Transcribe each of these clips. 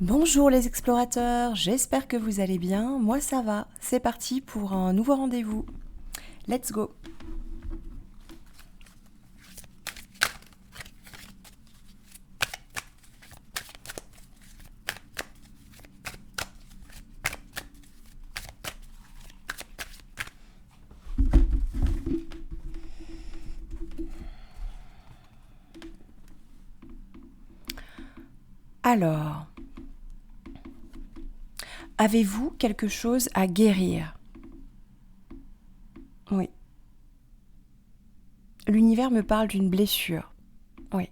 Bonjour les explorateurs, j'espère que vous allez bien. Moi ça va, c'est parti pour un nouveau rendez-vous. Let's go. Alors, avez-vous quelque chose à guérir? Oui. L'univers me parle d'une blessure. Oui.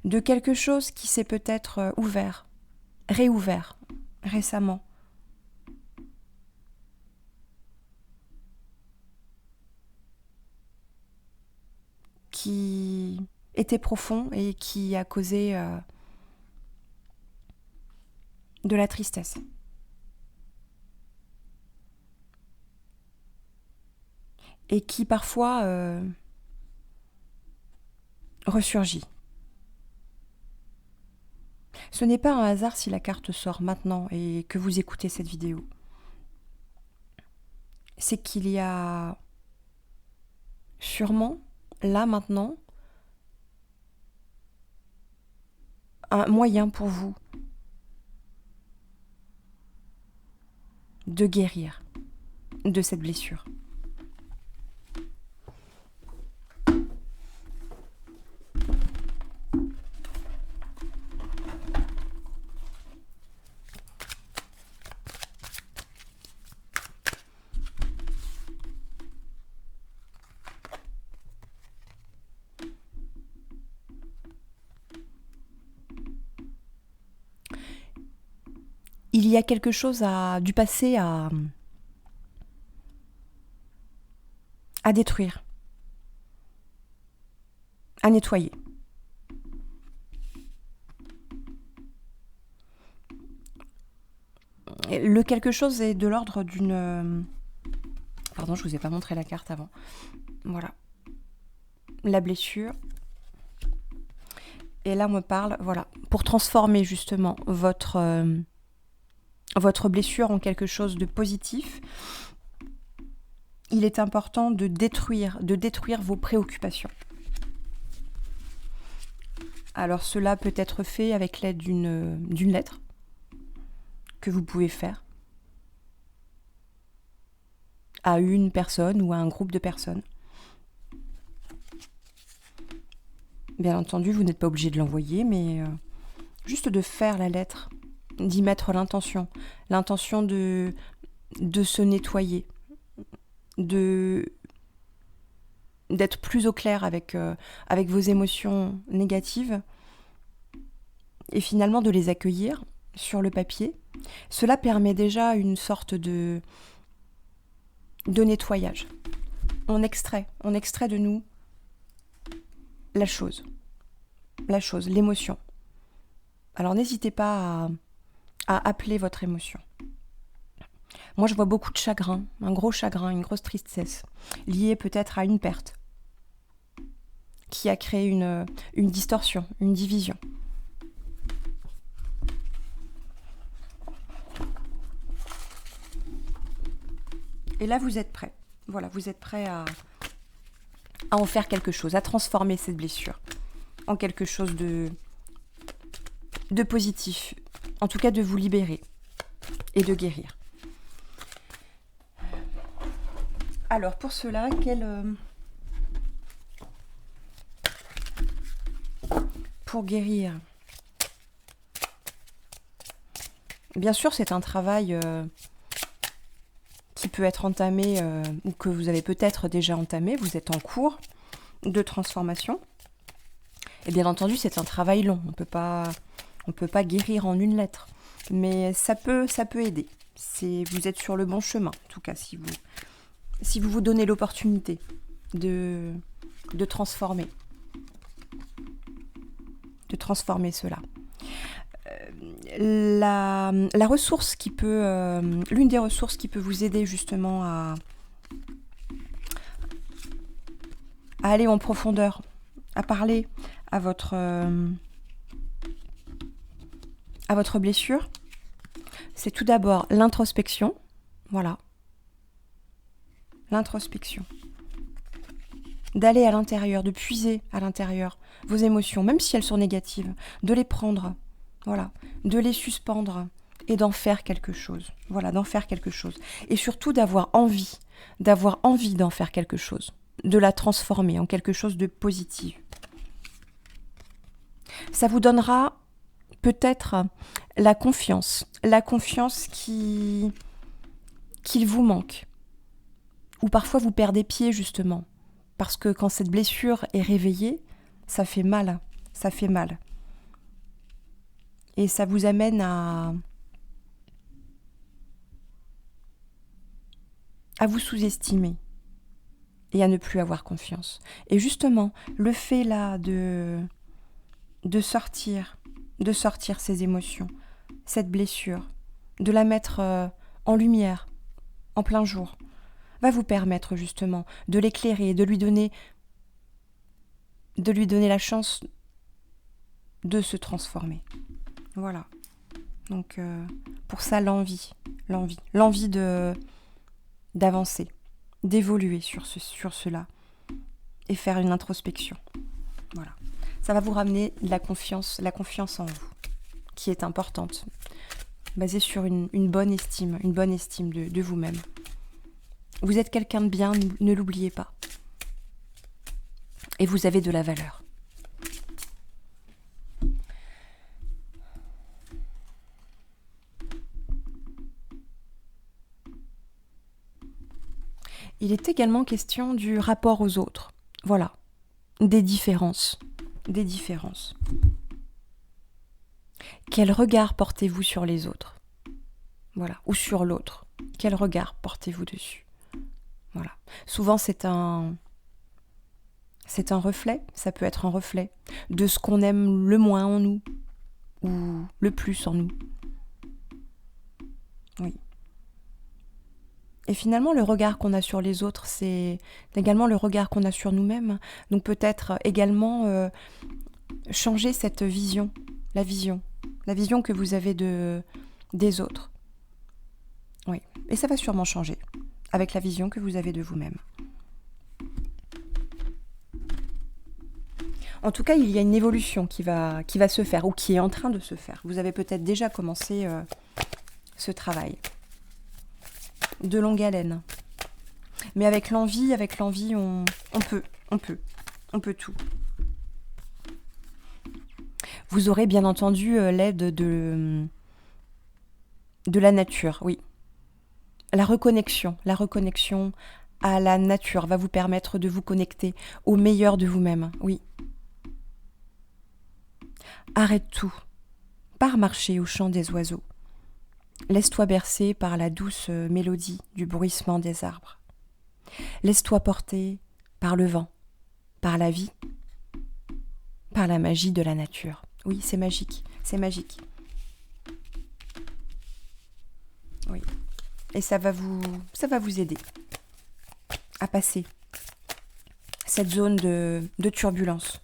De quelque chose qui s'est peut-être ouvert, réouvert récemment. Qui était profond et qui a causé de la tristesse. Et qui parfois ressurgit. Ce n'est pas un hasard si la carte sort maintenant et que vous écoutez cette vidéo. C'est qu'il y a sûrement, là maintenant, un moyen pour vous de guérir de cette blessure. Il y a quelque chose du passé à détruire, à nettoyer. Le quelque chose est de l'ordre d'une... Pardon, je ne vous ai pas montré la carte avant. Voilà. La blessure. Et là, on me parle, voilà, pour transformer justement votre blessure en quelque chose de positif, il est important de détruire vos préoccupations. Alors cela peut être fait avec l'aide d'une lettre que vous pouvez faire à une personne ou à un groupe de personnes. Bien entendu, vous n'êtes pas obligé de l'envoyer, mais juste de faire la lettre, d'y mettre l'intention de se nettoyer, d'être plus au clair avec vos émotions négatives et finalement de les accueillir sur le papier. Cela permet déjà une sorte de nettoyage. On extrait de nous la chose, l'émotion. Alors n'hésitez pas à appeler votre émotion. Moi, je vois beaucoup de chagrin, un gros chagrin, une grosse tristesse, liée peut-être à une perte, qui a créé une distorsion, une division. Et là, vous êtes prêt. Voilà, vous êtes prêt à en faire quelque chose, à transformer cette blessure en quelque chose de positif, en tout cas de vous libérer et de guérir. Alors pour cela, pour guérir, bien sûr c'est un travail qui peut être entamé ou que vous avez peut-être déjà entamé, vous êtes en cours de transformation. Et bien entendu, c'est un travail long. On peut pas guérir en une lettre, mais ça peut aider. Vous êtes sur le bon chemin, en tout cas, si vous vous donnez l'opportunité de transformer cela. La ressource qui peut, l'une des ressources qui peut vous aider justement à aller en profondeur à parler à votre blessure, c'est tout d'abord l'introspection. Voilà. L'introspection. D'aller à l'intérieur, de puiser à l'intérieur vos émotions, même si elles sont négatives, de les prendre, voilà, de les suspendre et d'en faire quelque chose. Voilà, d'en faire quelque chose. Et surtout d'avoir envie d'en faire quelque chose, de la transformer en quelque chose de positif. Ça vous donnera peut-être la confiance qu'il vous manque. Ou parfois vous perdez pied justement. Parce que quand cette blessure est réveillée, ça fait mal. Ça fait mal. Et ça vous amène à vous sous-estimer et à ne plus avoir confiance. Et justement, le fait là de sortir ces émotions, cette blessure, de la mettre en lumière, en plein jour, va vous permettre justement de l'éclairer, de lui donner la chance de se transformer. Voilà. Donc pour ça, l'envie d'avancer, d'évoluer sur cela et faire une introspection. Voilà. Ça va vous ramener la confiance en vous, qui est importante, basée sur une bonne estime de vous-même. Vous êtes quelqu'un de bien, ne l'oubliez pas. Et vous avez de la valeur. Il est également question du rapport aux autres. Voilà, des différences. Quel regard portez-vous sur les autres ? Voilà, ou sur l'autre. Quel regard portez-vous dessus ? Voilà. Souvent, c'est un reflet, ça peut être un reflet de ce qu'on aime le moins en nous, ou le plus en nous. Oui. Et finalement, le regard qu'on a sur les autres, c'est également le regard qu'on a sur nous-mêmes. Donc peut-être également changer cette vision, la vision que vous avez des autres. Oui, et ça va sûrement changer avec la vision que vous avez de vous-même. En tout cas, il y a une évolution qui va se faire ou qui est en train de se faire. Vous avez peut-être déjà commencé ce travail. De longue haleine. Mais avec l'envie, on peut tout. Vous aurez bien entendu l'aide de la nature, oui. La reconnexion à la nature va vous permettre de vous connecter au meilleur de vous-même, oui. Arrête tout, pars marcher au chant des oiseaux. Laisse-toi bercer par la douce mélodie du bruissement des arbres. Laisse-toi porter par le vent, par la vie, par la magie de la nature. Oui, c'est magique. Oui. Et ça va vous aider à passer cette zone de turbulence.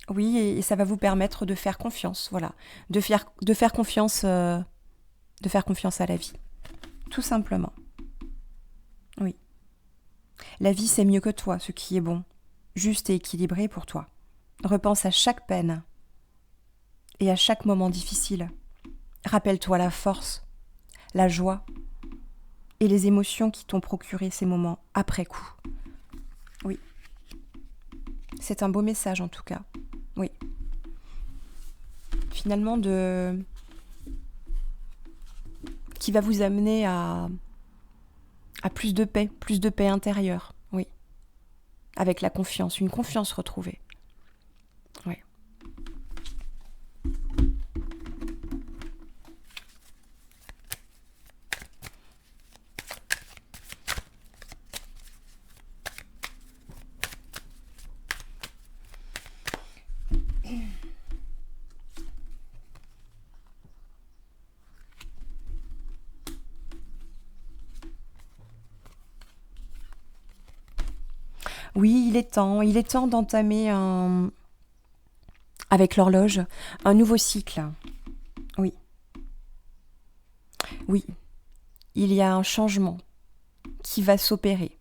Oui, et ça va vous permettre de faire confiance, voilà, de faire confiance à la vie, tout simplement. Oui. La vie, c'est mieux que toi, ce qui est bon, juste et équilibré pour toi. Repense à chaque peine et à chaque moment difficile. Rappelle-toi la force, la joie et les émotions qui t'ont procuré ces moments après coup. Oui. C'est un beau message en tout cas. Oui. Finalement, qui va vous amener à plus de paix intérieure. Oui. Avec la confiance, une confiance retrouvée. Oui. Oui, il est temps d'entamer avec l'horloge, un nouveau cycle. Oui, oui, il y a un changement qui va s'opérer.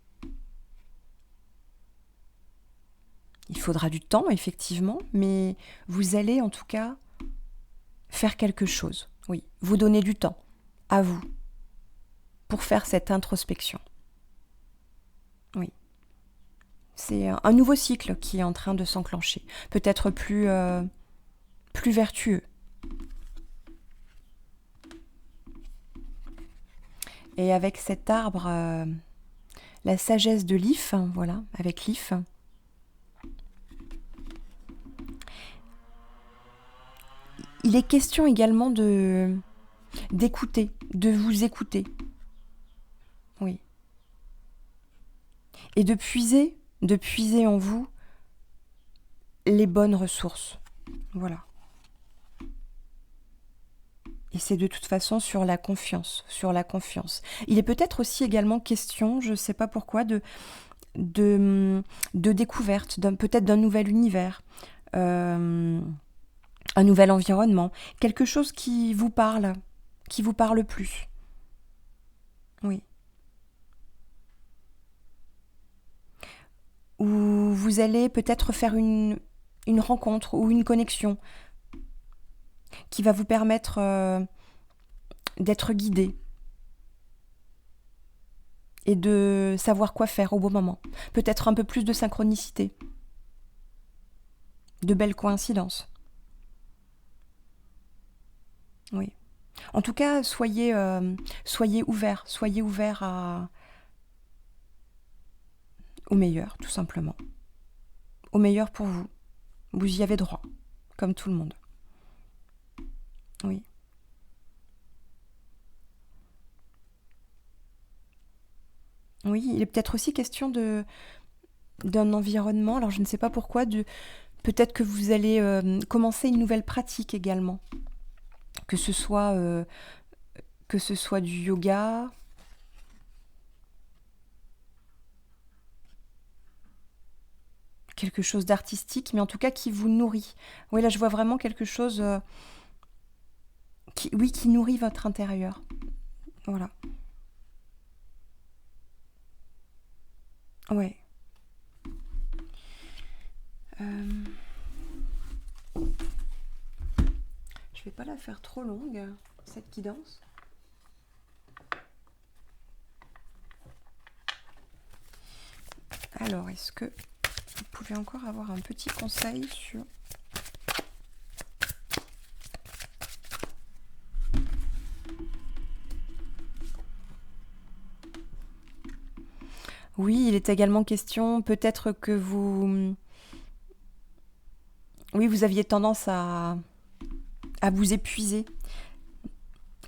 Il faudra du temps, effectivement, mais vous allez en tout cas faire quelque chose. Oui, vous donner du temps à vous pour faire cette introspection. Oui, c'est un nouveau cycle qui est en train de s'enclencher, peut-être plus vertueux. Et avec cet arbre, la sagesse de l'if, voilà, avec l'if, il est question également d'écouter, de vous écouter. Oui. Et de puiser en vous les bonnes ressources. Voilà. Et c'est de toute façon sur la confiance, sur la confiance. Il est peut-être aussi également question, je ne sais pas pourquoi, de découverte, peut-être d'un nouvel univers, un nouvel environnement, quelque chose qui vous parle plus. Oui. Ou vous allez peut-être faire une rencontre ou une connexion qui va vous permettre d'être guidé et de savoir quoi faire au bon moment. Peut-être un peu plus de synchronicité, de belles coïncidences. Oui. En tout cas, soyez ouverts au meilleur, tout simplement. Au meilleur pour vous. Vous y avez droit, comme tout le monde. Oui. Oui, il est peut-être aussi question d'un environnement, alors je ne sais pas pourquoi, peut-être que vous allez commencer une nouvelle pratique également. Que ce soit du yoga, quelque chose d'artistique, mais en tout cas qui vous nourrit. Oui, là je vois vraiment quelque chose qui nourrit votre intérieur. Voilà. Ouais. Je vais pas la faire trop longue, cette guidance. Alors, est-ce que vous pouvez encore avoir un petit conseil sur... Oui, il est également question, peut-être que vous... Oui, vous aviez tendance à vous épuiser.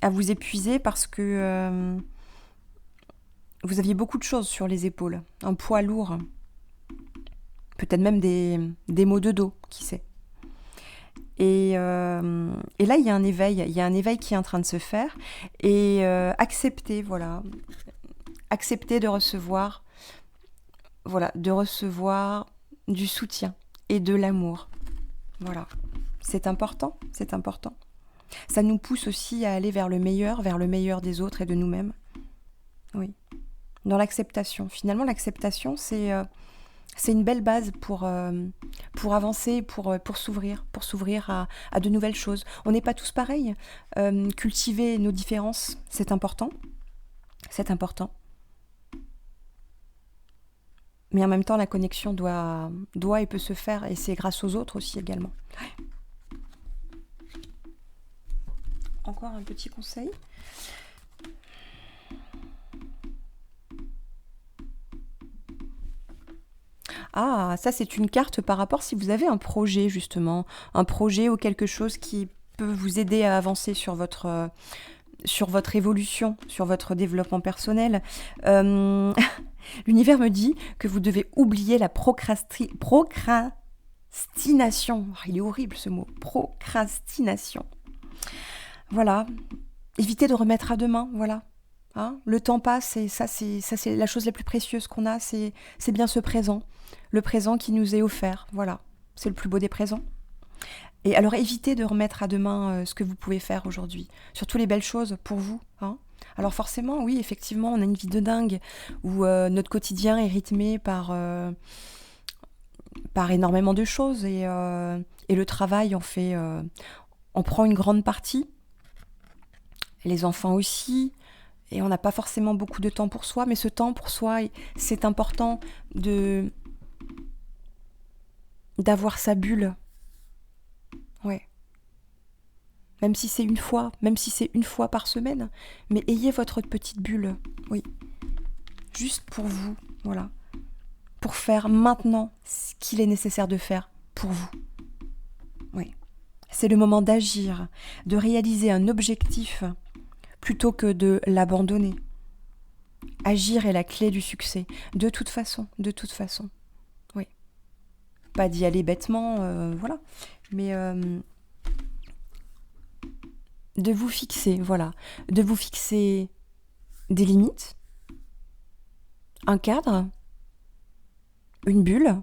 À vous épuiser parce que vous aviez beaucoup de choses sur les épaules. Un poids lourd. Peut-être même des maux de dos, qui sait. Et là, il y a un éveil qui est en train de se faire. Et accepter, voilà. Accepter de recevoir, voilà, du soutien et de l'amour. Voilà. C'est important, c'est important. Ça nous pousse aussi à aller vers le meilleur des autres et de nous-mêmes. Oui. Dans l'acceptation. Finalement, l'acceptation, c'est une belle base pour avancer, pour s'ouvrir à de nouvelles choses. On n'est pas tous pareils. Cultiver nos différences, c'est important. C'est important. Mais en même temps, la connexion doit et peut se faire, et c'est grâce aux autres aussi également. Ouais. Encore un petit conseil. Ah, ça c'est une carte par rapport si vous avez un projet justement, un projet ou quelque chose qui peut vous aider à avancer sur votre évolution, sur votre développement personnel. L'univers me dit que vous devez oublier la procrastination. Oh, il est horrible ce mot, procrastination. Voilà, évitez de remettre à demain, voilà. hein. Le temps passe et ça c'est la chose la plus précieuse qu'on a, c'est bien ce présent. Le présent qui nous est offert, voilà. C'est le plus beau des présents. Et alors évitez de remettre à demain ce que vous pouvez faire aujourd'hui. Surtout les belles choses pour vous, hein. Alors forcément, oui, effectivement, on a une vie de dingue où notre quotidien est rythmé par énormément de choses et le travail en prend une grande partie. Les enfants aussi. Et on n'a pas forcément beaucoup de temps pour soi, mais ce temps pour soi, c'est important d'avoir sa bulle. Ouais. Même si c'est une fois par semaine, mais ayez votre petite bulle, oui. Juste pour vous, voilà. Pour faire maintenant ce qu'il est nécessaire de faire pour vous. Oui. C'est le moment d'agir, de réaliser un objectif plutôt que de l'abandonner. Agir est la clé du succès, de toute façon. Oui. Pas d'y aller bêtement, voilà. Mais de vous fixer, voilà. De vous fixer des limites, un cadre, une bulle,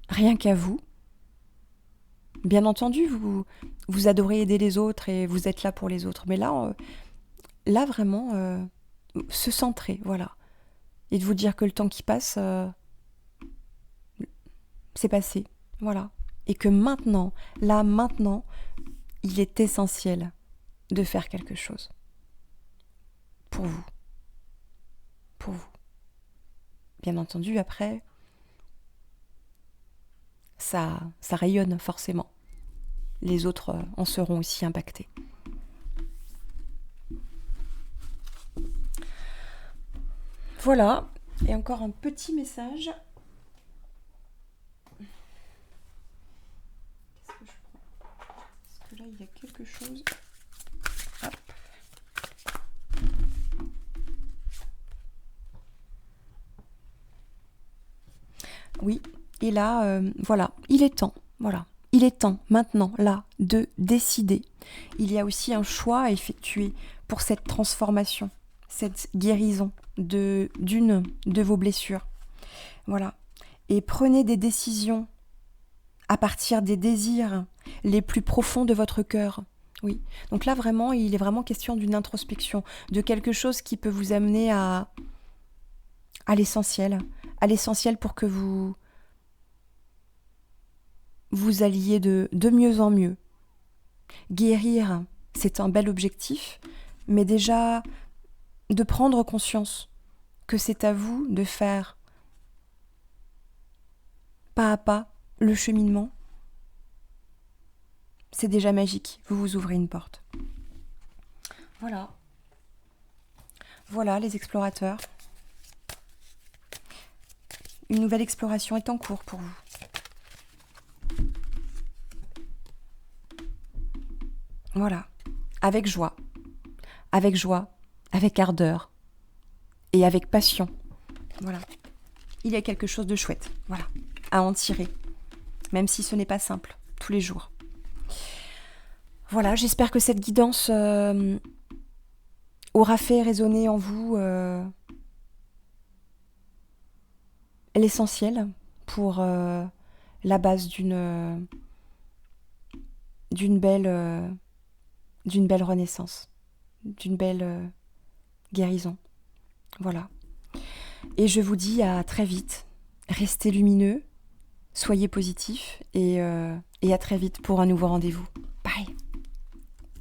rien qu'à vous. Bien entendu, vous adorez aider les autres et vous êtes là pour les autres. Mais là vraiment, se centrer, voilà. Et de vous dire que le temps qui passe, c'est passé, voilà. Et que maintenant, il est essentiel de faire quelque chose. Pour vous. Pour vous. Bien entendu, après, ça rayonne forcément. Les autres en seront aussi impactés. Voilà, et encore un petit message. Qu'est-ce que je prends ? Parce que là, il y a quelque chose. Hop. Oui, et là, voilà, il est temps, voilà. Il est temps, maintenant, là, de décider. Il y a aussi un choix à effectuer pour cette transformation, cette guérison d'une de vos blessures. Voilà. Et prenez des décisions à partir des désirs les plus profonds de votre cœur. Oui. Donc là, vraiment, il est vraiment question d'une introspection, de quelque chose qui peut vous amener à l'essentiel pour que vous alliez de mieux en mieux. Guérir, c'est un bel objectif, mais déjà de prendre conscience que c'est à vous de faire pas à pas le cheminement, c'est déjà magique, vous vous ouvrez une porte. Voilà. Voilà les explorateurs. Une nouvelle exploration est en cours pour vous. Voilà, avec joie, avec ardeur et avec passion. Voilà, il y a quelque chose de chouette, voilà, à en tirer, même si ce n'est pas simple, tous les jours. Voilà, j'espère que cette guidance aura fait résonner en vous l'essentiel pour la base d'une belle renaissance, d'une belle guérison. Voilà. Et je vous dis à très vite. Restez lumineux, soyez positifs et à très vite pour un nouveau rendez-vous. Bye.